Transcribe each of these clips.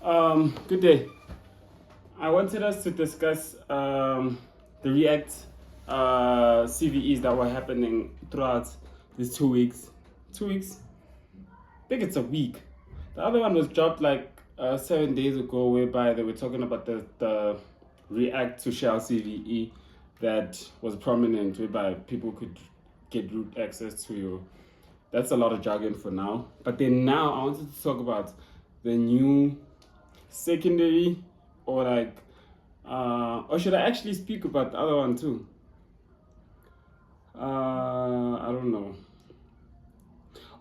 Good day. I wanted us to discuss the React CVEs that were happening throughout these 2 weeks. 2 weeks? I think it's a week. The other one was dropped like 7 days ago, whereby they were talking about the React to Shell CVE that was prominent, whereby people could get root access to your. That's a lot of jargon for now. But then now I wanted to talk about the new secondary, or like or should I actually speak about the other one too? I don't know.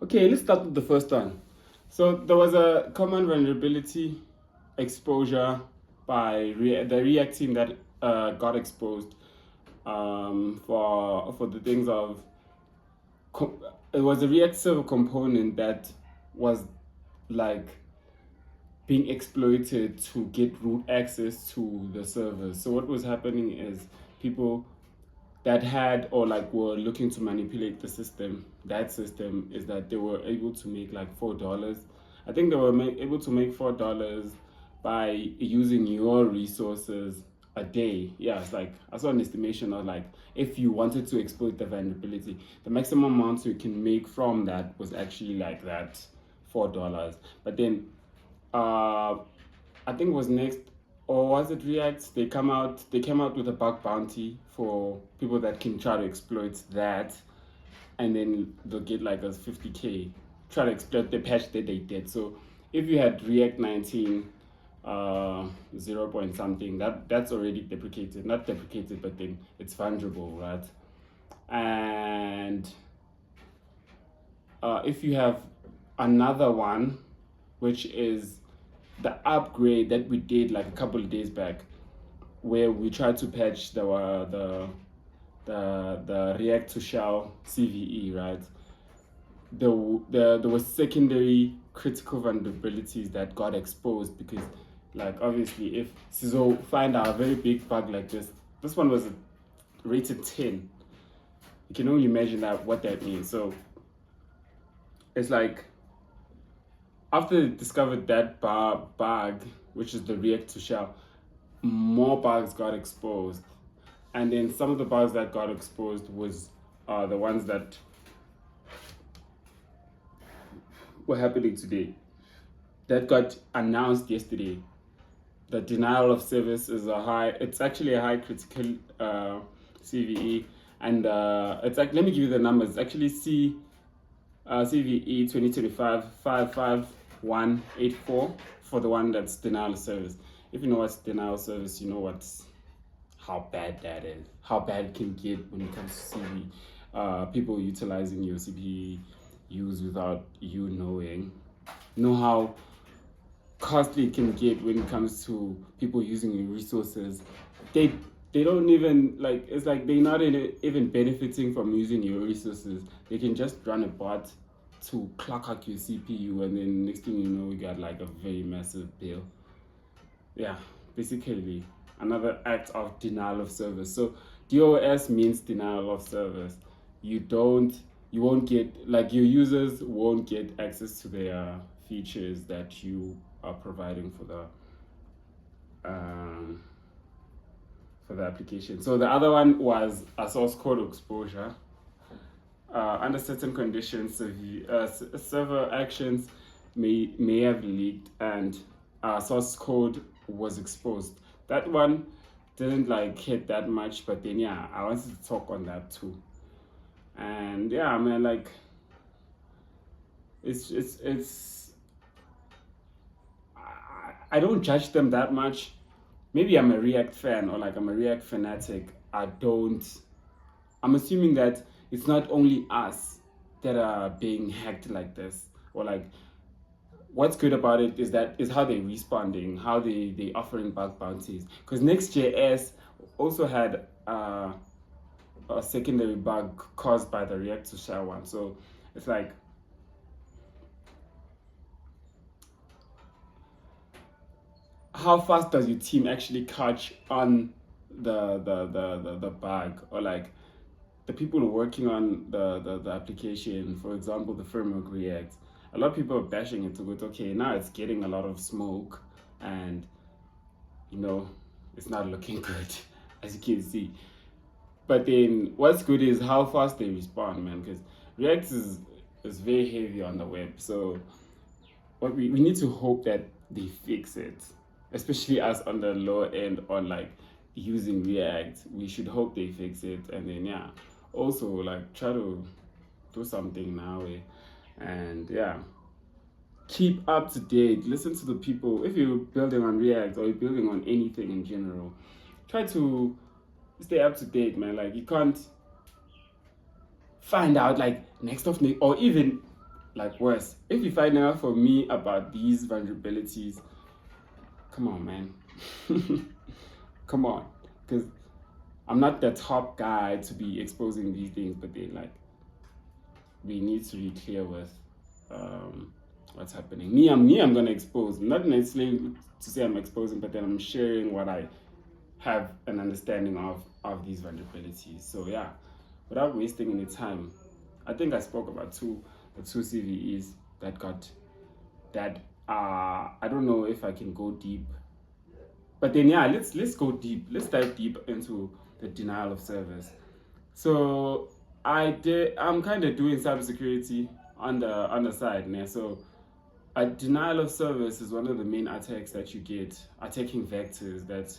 Okay, let's start with the first one. So there was a common vulnerability exposure by the React team that got exposed for the things of it was a React server component that was like being exploited to get root access to the servers. So what was happening is people that had or like were looking to manipulate the system, that system is that they were able to make like $4. I think they were able to make $4 by using your resources a day. Yeah, it's like I saw an estimation of like if you wanted to exploit the vulnerability, the maximum amount you can make from that was actually like that $4. But then I think it was Next, or was it React? They came out with a bug bounty for people that can try to exploit that, and then they'll get like a 50K. Try to exploit the patch that they did. So if you had React 19 0 point something, that's already deprecated. Not deprecated, but then it's fungible, right? And if you have another one, which is the upgrade that we did like a couple of days back, where we tried to patch the React to Shell CVE, right? There was secondary critical vulnerabilities that got exposed because, like, obviously, if so find a very big bug like this one was rated 10. You can only imagine that what that means. So it's like after they discovered that bug, which is the React to Shell, more bugs got exposed. And then some of the bugs that got exposed was the ones that were happening today, that got announced yesterday. The denial of service is it's actually a high critical CVE. And it's like, let me give you the numbers. It's actually CVE 2025-55184 for the one that's denial of service. If you know what's denial of service, you know how bad that is, how bad it can get when it comes to CVE. People utilizing your CPUs without you knowing. Know how costly it can get when it comes to people using your resources. They don't even like, it's like they're not even benefiting from using your resources. They can just run a bot to clock out your CPU, and then next thing you know, you got like a very massive bill. Yeah, basically another act of denial of service. So DOS means denial of service. You won't get, like, your users won't get access to their features that you are providing for the application. So the other one was a source code exposure. Under certain conditions, server actions may have leaked and source code was exposed. That one didn't like hit that much, but then yeah, I wanted to talk on that too. And yeah, man, like it's I don't judge them that much. Maybe I'm a React fan, or like I'm a React fanatic. I'm assuming that it's not only us that are being hacked like this, or like what's good about it is how they're responding, how they offering bug bounties. Because Next.js also had a secondary bug caused by the React to Shell one. So it's like, how fast does your team actually catch on the bug, or like the people working on the application, for example, the framework React? A lot of people are bashing it to go, okay, now it's getting a lot of smoke, and it's not looking good, as you can see. But then what's good is how fast they respond, man, because React is very heavy on the web. So what we need to hope that they fix it, especially us on the lower end on like using React. We should hope they fix it, and then also like try to do something now, and keep up to date. Listen to the people. If you're building on React or you're building on anything in general, try to stay up to date, man. Like you can't find out like next of or even like worse. If you find out for me about these vulnerabilities, come on, man. Come on, because I'm not the top guy to be exposing these things, but then like we need to be clear with what's happening. I'm gonna expose, not necessarily to say I'm exposing, but then I'm sharing what I have an understanding of these vulnerabilities. So without wasting any time, I think I spoke about the two CVEs that got that. I don't know if I can go deep, but then let's go deep. Let's dive deep into the denial of service. So I'm kind of doing cybersecurity on the side now. So a denial of service is one of the main attacks that you get, attacking vectors that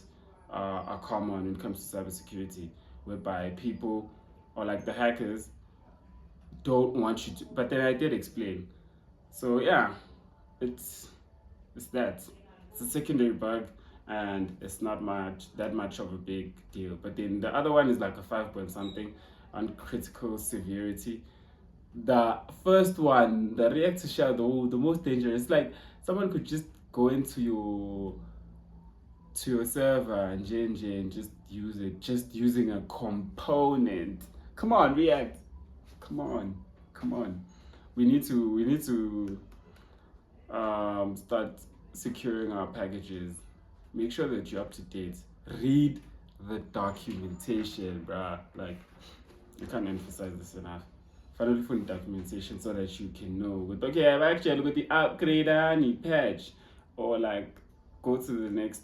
are common when it comes to cybersecurity, whereby people or like the hackers don't want you to. But then I did explain. So it's that. It's a secondary bug, and it's not that much of a big deal. But then the other one is like a 5 point something on critical severity. The first one, the reactor shell, the most dangerous. Like someone could just go into your server and just use it, just using a component. Come on, React. Come on. We need to start securing our packages. Make sure that you're up to date. Read the documentation, bruh. Like, you can't emphasize this enough. Finally, for the documentation so that you can know with I've actually got the upgrade and patch, or like go to the next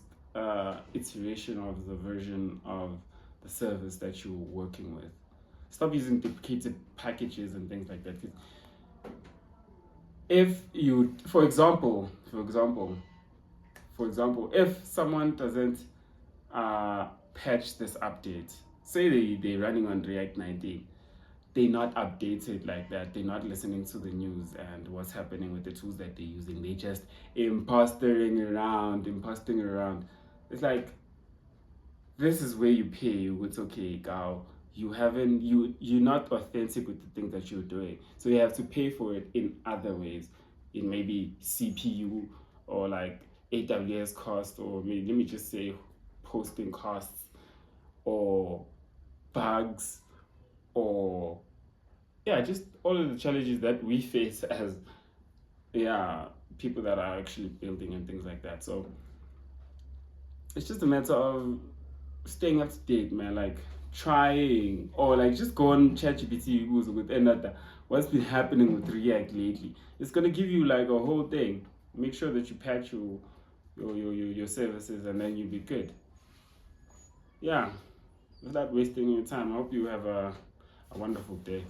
iteration of the version of the service that you're working with. Stop using duplicated packages and things like that. If you, for example, if someone doesn't patch this update, say they're running on React 19, they're not updated like that, they're not listening to the news and what's happening with the tools that they're using, they just imposting around. It's like, this is where you pay. It's okay, Gao. You're not authentic with the things that you're doing, so you have to pay for it in other ways, in maybe CPU or like AWS cost, or maybe let me just say hosting costs, or bugs, or just all of the challenges that we face as people that are actually building and things like that. So it's just a matter of staying up to date, man. Like trying, or like just go on ChatGPT with another what's been happening with React lately. It's gonna give you like a whole thing. Make sure that you patch your services, and then you'll be good. Without wasting your time, I hope you have a wonderful day.